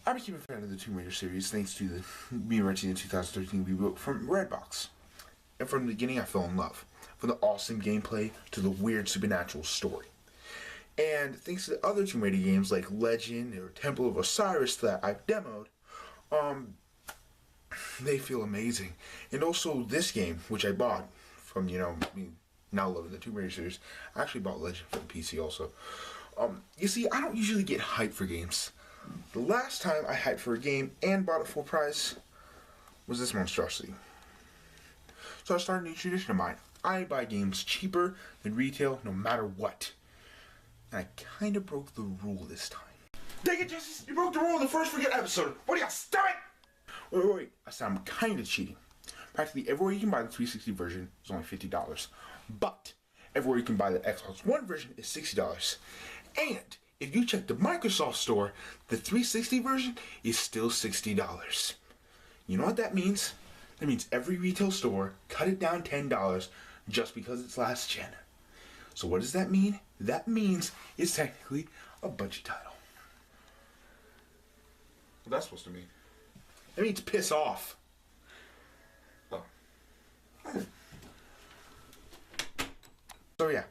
I became a fan of the Tomb Raider series thanks to me renting the 2013 reboot from Redbox. And from the beginning, I fell in love. From the awesome gameplay to the weird supernatural story. And thanks to the other Tomb Raider games like Legend or Temple of Osiris that I've demoed, they feel amazing. And also this game, which I bought from, me now loving the Tomb Raider series, I actually bought Legend for the PC also. You see, I don't usually get hyped for games. The last time I hyped for a game and bought it full price was this monstrosity. So I started a new tradition of mine. I buy games cheaper than retail no matter what. And I kind of broke the rule this time. Dang it, Jesse! You broke the rule in the first freaking episode! What do you got? Stop it! Wait. I said I'm kind of cheating. Practically everywhere you can buy the 360 version is only $50. But everywhere you can buy the Xbox One version is $60. And if you check the Microsoft store, the 360 version is still $60. You know what that means? That means every retail store cut it down $10 just because it's last gen. So what does that mean? That means it's technically a budget title. What's that supposed to mean? It means piss off. Oh. So yeah,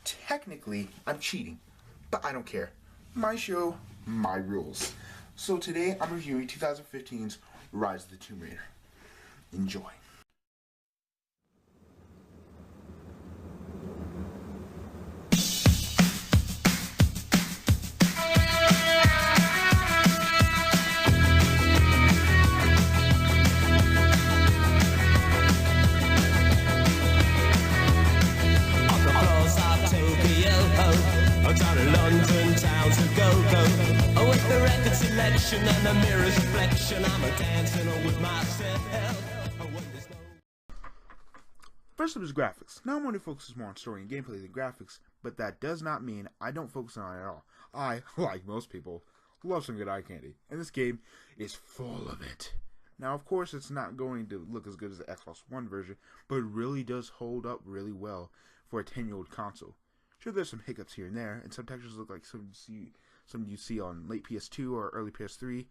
technically I'm cheating, but I don't care. My show, my rules. So today I'm reviewing 2015's Rise of the Tomb Raider. Enjoy. London town to go. Oh, with the record selection and the mirror's reflection, I'm a dancing with myself. First up is graphics. Now I'm going to focus more on story and gameplay than graphics, but that does not mean I don't focus on it at all. I, like most people, love some good eye candy, and this game is full of it. Now, of course, it's not going to look as good as the Xbox One version, but it really does hold up really well for a 10-year-old console. Sure, there's some hiccups here and there, and some textures look like some you see on late PS2 or early PS3,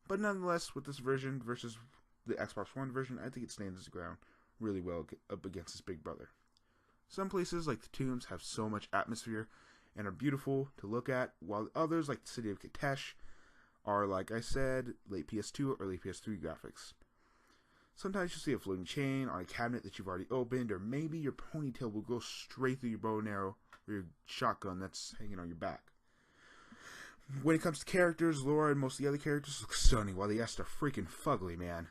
but nonetheless, with this version versus the Xbox One version, I think it stands its ground really well up against its big brother. Some places, like the tombs, have so much atmosphere and are beautiful to look at, while others, like the city of Katesh, are, like I said, late PS2 or early PS3 graphics. Sometimes you'll see a floating chain on a cabinet that you've already opened, or maybe your ponytail will go straight through your bow and arrow or your shotgun that's hanging on your back. When it comes to characters, Laura and most of the other characters look stunning, while the rest are freaking fugly, man.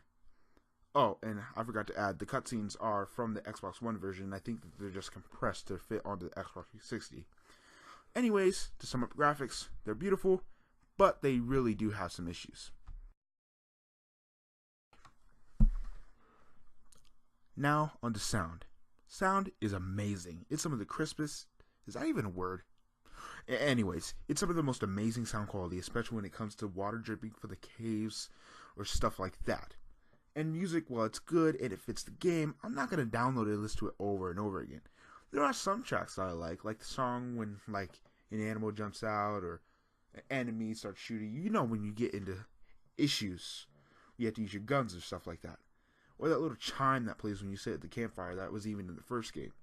Oh, and I forgot to add, the cutscenes are from the Xbox One version, and I think that they're just compressed to fit onto the Xbox 360. Anyways, to sum up graphics, they're beautiful, but they really do have some issues. Now, on to sound. Sound is amazing. It's some of the crispest... Is that even a word? Anyways, it's some of the most amazing sound quality, especially when it comes to water dripping for the caves or stuff like that. And music, while it's good and it fits the game, I'm not going to download it and listen to it over and over again. There are some tracks that I like the song when, like, an animal jumps out or an enemy starts shooting. You know when you get into issues, you have to use your guns or stuff like that. Or that little chime that plays when you sit at the campfire that was even in the first game.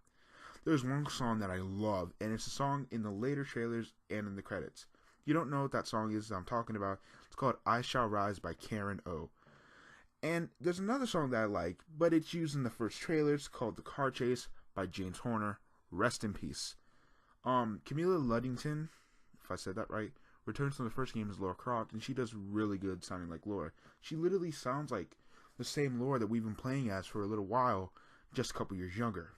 There's one song that I love, and it's a song in the later trailers and in the credits. If you don't know what that song is I'm talking about, it's called I Shall Rise by Karen O. And there's another song that I like, but it's used in the first trailers called The Car Chase by James Horner. Rest in peace. Camilla Luddington, if I said that right, returns from the first game as Laura Croft, and she does really good sounding like Laura. She literally sounds like the same Laura that we've been playing as for a little while, just a couple years younger.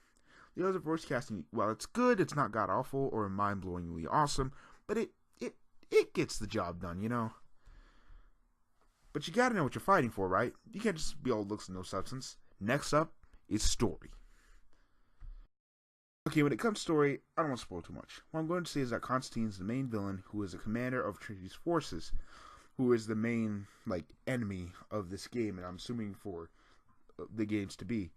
The other voice casting, while it's good, it's not god-awful or mind-blowingly awesome, but it gets the job done, you know? But you gotta know what you're fighting for, right? You can't just be all looks and no substance. Next up is story. Okay, when it comes to story, I don't want to spoil too much. What I'm going to say is that Constantine's the main villain, who is a commander of Trinity's forces, who is the main, enemy of this game, and I'm assuming for the games to be.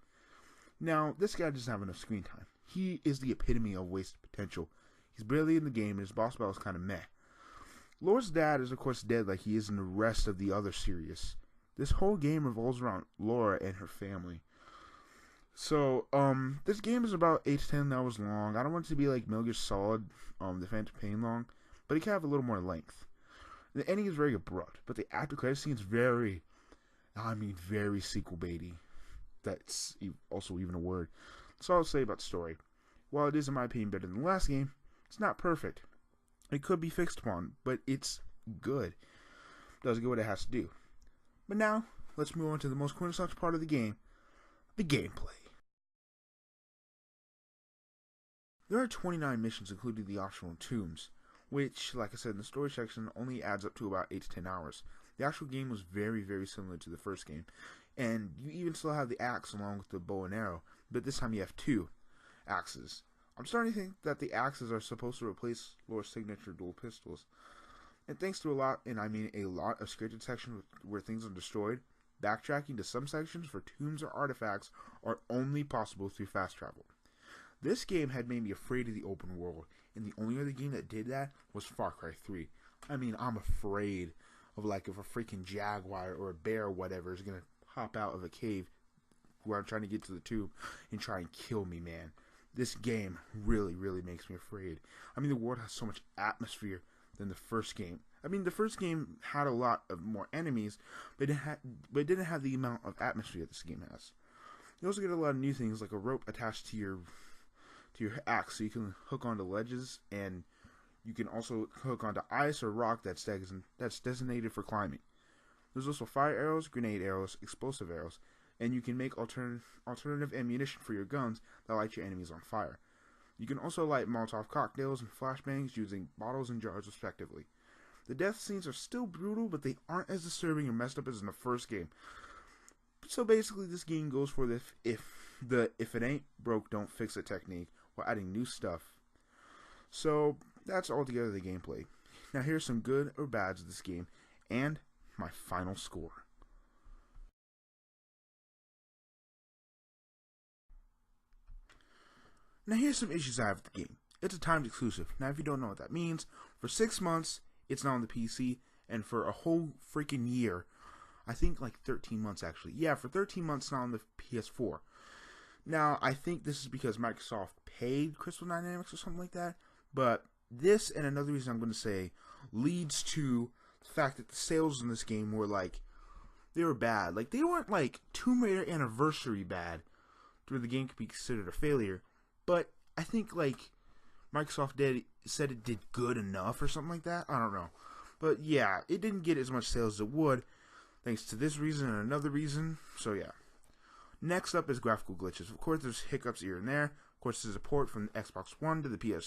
Now, this guy doesn't have enough screen time. He is the epitome of wasted potential. He's barely in the game, and his boss battle is kind of meh. Laura's dad is of course dead like he is in the rest of the other series. This whole game revolves around Laura and her family. So, this game is about 8 to 10 hours long. I don't want it to be like Metal Gear Solid, The Phantom Pain long, but it can have a little more length. The ending is very abrupt, but the after credit scene is very sequel baity. That's also even a word. That's all I'll say about the story. While it is, in my opinion, better than the last game, it's not perfect. It could be fixed upon, but it's good. It does get what it has to do. But now, let's move on to the most quintessential part of the game, the gameplay. There are 29 missions, including the optional tombs, which, like I said in the story section, only adds up to about 8 to 10 hours. The actual game was very, very similar to the first game, and you even still have the axe along with the bow and arrow, but this time you have 2 axes. I'm starting to think that the axes are supposed to replace Laura's signature dual pistols. And thanks to a lot of scripted sections where things are destroyed, backtracking to some sections for tombs or artifacts are only possible through fast travel. This game had made me afraid of the open world, and the only other game that did that was Far Cry 3. I'm afraid of if a freaking jaguar or a bear or whatever is going to hop out of a cave where I'm trying to get to the tomb and try and kill me, man. This game really, really makes me afraid. The world has so much atmosphere than the first game. The first game had a lot of more enemies, but it didn't have the amount of atmosphere that this game has. You also get a lot of new things, like a rope attached to your axe, so you can hook onto ledges, and you can also hook onto ice or rock that's designated for climbing. There's also fire arrows, grenade arrows, explosive arrows, and you can make alternative ammunition for your guns that light your enemies on fire. You can also light Molotov cocktails and flashbangs using bottles and jars respectively. The death scenes are still brutal, but they aren't as disturbing or messed up as in the first game. So basically, this game goes for the if it ain't broke, don't fix it technique, while adding new stuff. So that's altogether the gameplay. Now here's some good or bads of this game, and my final score. Now here's some issues I have with the game. It's a timed exclusive. Now if you don't know what that means, for 6 months it's not on the PC, and for a whole freaking year, I think 13 months actually. Yeah, for 13 months it's not on the PS4. Now I think this is because Microsoft paid Crystal Dynamics or something like that, but this and another reason I'm going to say leads to the fact that the sales in this game were they were bad. They weren't Tomb Raider Anniversary bad, where the game could be considered a failure. But I think Microsoft said it did good enough or something like that. I don't know. But yeah, it didn't get as much sales as it would, thanks to this reason and another reason. So yeah. Next up is graphical glitches. Of course, there's hiccups here and there. Of course, there's a port from the Xbox One to the Xbox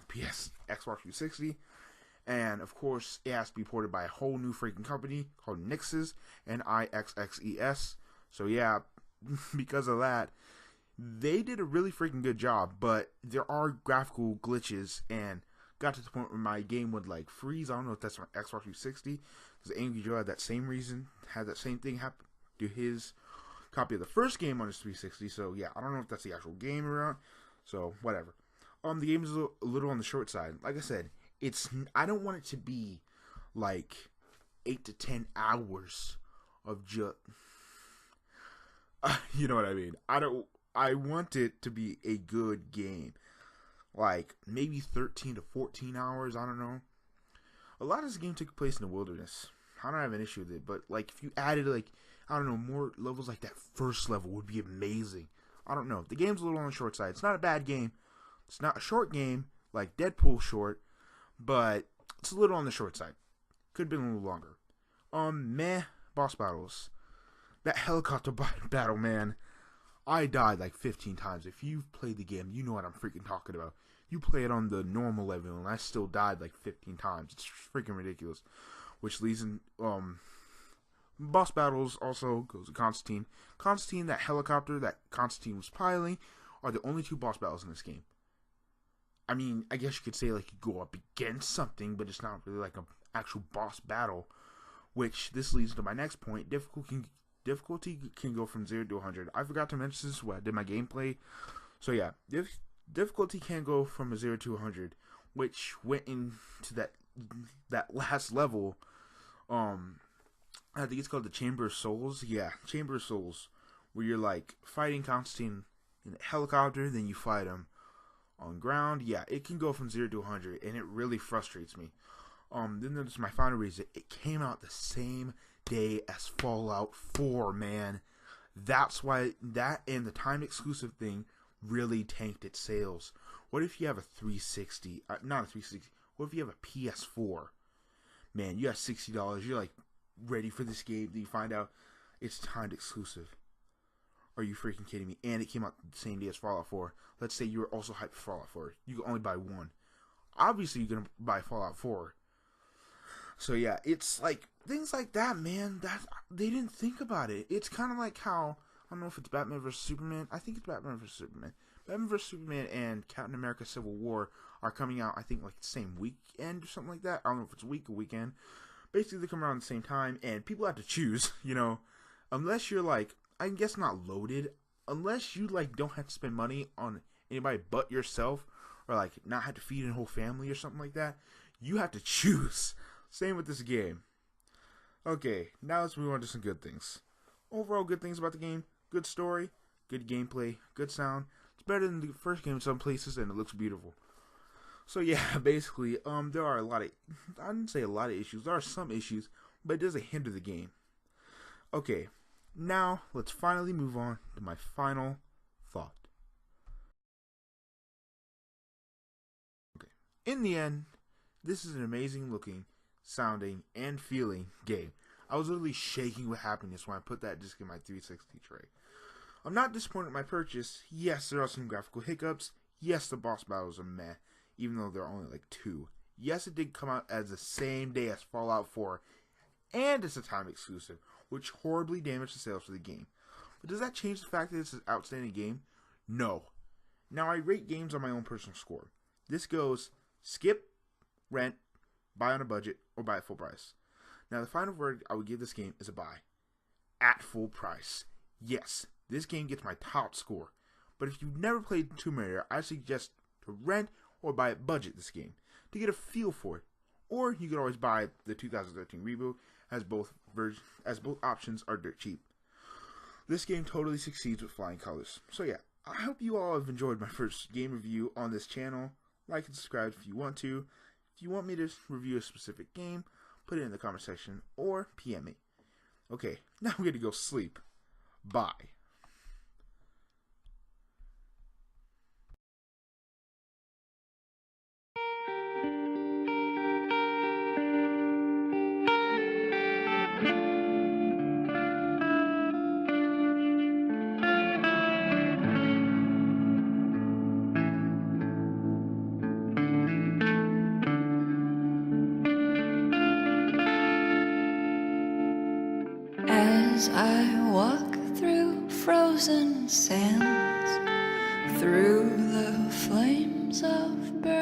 360. And of course, it has to be ported by a whole new freaking company called Nixes, Nixxes. So yeah, because of that, they did a really freaking good job, but there are graphical glitches, and got to the point where my game would freeze. I don't know if that's on Xbox 360, because Angry Joe had that same thing happen to his copy of the first game on his 360. So yeah, I don't know if that's the actual game around. So whatever. The game is a little on the short side. Like I said, I don't want it to be 8 to 10 hours of just you know what I mean. I want it to be a good game. Maybe 13 to 14 hours, I don't know. A lot of this game took place in the wilderness. I don't have an issue with it, but if you added I don't know, more levels that first level would be amazing. I don't know. The game's a little on the short side. It's not a bad game. It's not a short game like Deadpool short, but it's a little on the short side. Could have been a little longer. Meh boss battles. That helicopter battle, man. I died 15 times. If you've played the game, you know what I'm freaking talking about. You play it on the normal level, and I still died 15 times. It's freaking ridiculous. Which leads in, boss battles also goes to Constantine. Constantine, that helicopter that Constantine was piloting, are the only 2 boss battles in this game. I guess you could say you go up against something, but it's not really an actual boss battle. Which, this leads to my next point. Difficulty can go from 0 to 100. I forgot to mention this when I did my gameplay. So yeah, difficulty can go from a 0 to 100, which went into that that last level. I think it's called the Chamber of Souls. Yeah, Chamber of Souls, where you're like fighting Constantine in a helicopter, then you fight him on ground. Yeah, it can go from 0 to 100, and it really frustrates me. Then there's my final reason. It came out the same day as Fallout 4, man. That's why that and the time exclusive thing really tanked its sales. What if you have a 360? Not a 360. What if you have a PS4? Man, you got $60. You're like ready for this game. Then you find out it's timed exclusive. Are you freaking kidding me? And it came out the same day as Fallout 4. Let's say you were also hyped for Fallout 4. You can only buy one. Obviously, you're gonna buy Fallout 4. So yeah, it's like things like that, man. That they didn't think about it. It's kind of like how I don't know if it's Batman vs Superman. I think it's Batman vs Superman. Batman vs Superman and Captain America: Civil War are coming out. I think like the same weekend or something like that. I don't know if it's a week or weekend. Basically, they come around at the same time, and people have to choose. You know, unless you're like, I guess not loaded. Unless you like don't have to spend money on anybody but yourself, or like not have to feed a whole family or something like that. You have to choose. Same with this game. Okay, now let's move on to some good things. Overall good things about the game. Good story, good gameplay, good sound. It's better than the first game in some places, and it looks beautiful. So yeah, basically, there are a lot of, I didn't say a lot of issues. There are some issues, but it doesn't hinder the game. Okay, now let's finally move on to my final thought. Okay, in the end, this is an amazing looking, sounding, and feeling game. I was literally shaking with happiness when I put that disc in my 360 tray. I'm not disappointed with my purchase. Yes, there are some graphical hiccups. Yes, the boss battles are meh, even though there are only like 2. Yes, it did come out as the same day as Fallout 4, and it's a time exclusive, which horribly damaged the sales for the game. But does that change the fact that it's an outstanding game? No. Now, I rate games on my own personal score. This goes skip, rent, buy on a budget, or buy at full price. Now, the final word I would give this game is a buy. At full price. Yes, this game gets my top score. But if you've never played Tomb Raider, I suggest to rent or buy at budget this game to get a feel for it. Or you could always buy the 2013 reboot, as both options are dirt cheap. This game totally succeeds with flying colors. So yeah, I hope you all have enjoyed my first game review on this channel. Like and subscribe if you want to. If you want me to review a specific game, put it in the comment section or PM me. Okay, now I'm going to go sleep. Bye. As I walk through frozen sands, through the flames of burning